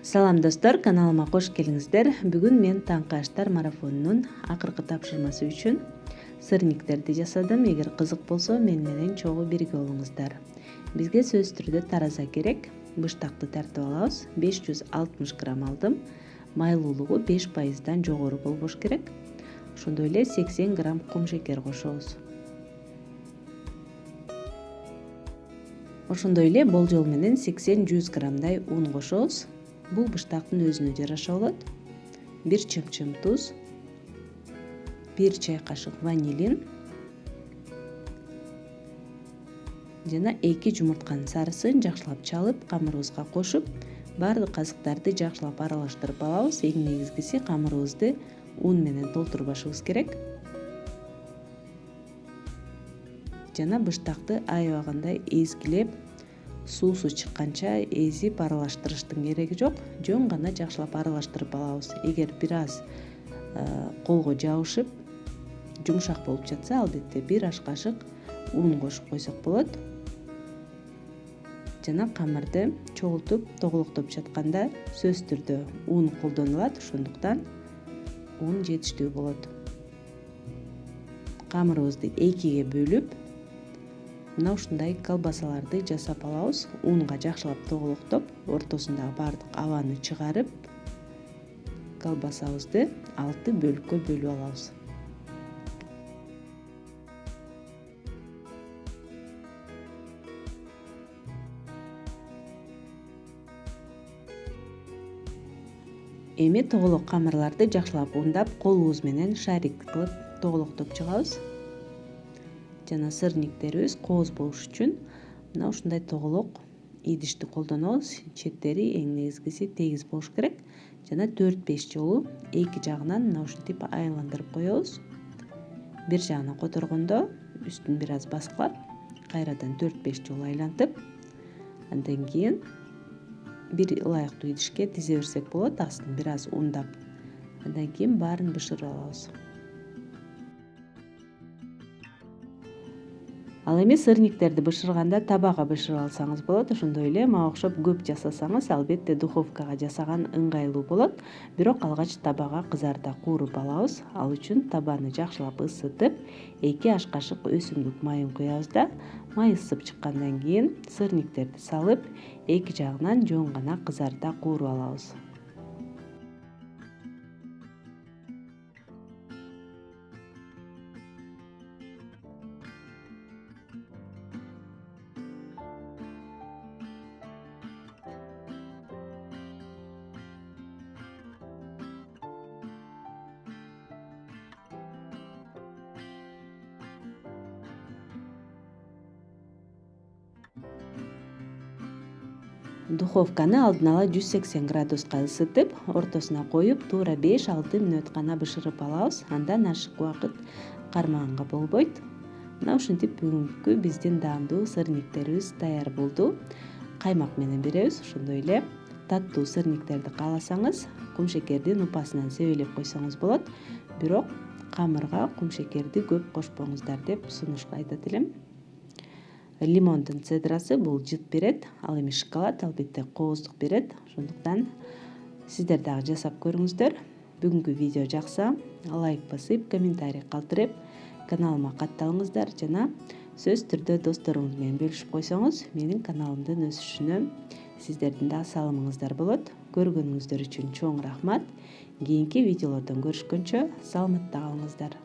Салам достор, каналыма кош келиңиздер. Бүгүн мен таңкы аштар марафонунун акыркы тапшырмасы үчүн сырниктерди жасадым. Эгер кызык болсо, мен менен чогуу бирге болуңуздар. Бизге сөзсүз түрдө тараза керек. Быштакты тартып алабыз. 560 грамм алдым. Майлуулугу 5%дан жогору болбош керек. Ошондой эле 80 грамм кум шекер кошобуз. Ошондой эле болжол менен 80-100 граммдай ун кошобуз. Бул быштактын өзүнө жараша болот. 1 чымчым туз, 1 чай кашык ванилин жана 2 жумуртканын сарысын жакшылап чалып, камырыбызга кошуп, баардык казыктарды жакшылап аралаштырып алабыз. Эң негизгиси камырыбызды ун менен толтурбашыбыз керек. Жана быштакты аябагандай эзгилеп, суусу чыкканча эзип аралаштырыштын кереги жок. Жөн гана жакшылап аралаштырып алабыз. Эгер бир аз колго жабышып, жумшак болуп жатса, албетте 1 аш кашык ун кошуп койсок болот. Жана камырды чогултуп, тоголоктоп жатканда сөзсүз түрдө ун колдонулат, ошондуктан ун жетиштүү болот. Камырыбызды 2ге бөлүп, мына ушундай колбасаларды жасап алабыз. Унга жакшылап тоголоктоп, ортосундагы баардык абаны чыгарып, колбасабызды 6 бөлүккө бөлүп алабыз. Эми тоголок камырларды жакшылап ундап, колубуз менен шарик кылып тоголоктоп чыгабыз. Жана сырниктерибиз кооз болуш үчүн мына ушундай тоголок идишти колдонобуз. Четтери эң негизгиси тегиз болуш керек. Жана 4-5 жолу эки жагынан мына ушинтип айландырып коебуз. Бир жагына которгондо үстүн бир аз баскылап, кайрадан 4-5 жолу айлантып, андан кийин бир ылайыктуу идишке тизе берсек болот. Астын бир аз ундап, андан кийин баарын бышырып алабыз. Ал эми сырниктерди бышырганда табага бышырып алсаңыз болот. Ошондой эле мага окшоп көп жасасаңыз, албетте духовкага жасаган ыңгайлуу болот. Бирок алгач табага кызарта кууруп алабыз. Ал үчүн табаны жакшылап ысытып, 2 аш кашык өсүмдүк майын куябыз да, май ысып чыккандан кийин сырниктерди салып, эки жагынан жөн гана кызарта кууруп алабыз. Духовканы алдын ала 180 градуска ысытып, ортосуна коюп, туура 5-6 мүнөт гана бышырып алабыз. Андан ашык убакыт кармаганга болбойт. Мына ушинтип бүгүнкү биздин даамдуу сырниктерибиз даяр болду. Каймак менен беребиз. Ошондой эле таттуу сырниктерди кааласаңыз, кумшекердин упасынан себелеп койсоңуз болот. Бирок камырга кумшекерди көп кошпоңуздар деп сунуш айтат элем. Лимондун цедрасы бул жыт берет, ал эми шоколад албетте кооздук берет. Ошондуктан сиздер дагы жасап көрүңүздөр. Бүгүнкү видео жакса, лайк басып, комментарий калтырып, каналыма катталыңыздар жана сөзсүз түрдө досторуңуз менен бөлүшүп койсоңуз, менин каналымдын өсүшүнө сиздердин да салымыңыздар болот. Көргөнүңүздөр үчүн чоң рахмат. Кийинки видеолордон көрүшкөнчө саламатта калыңыздар.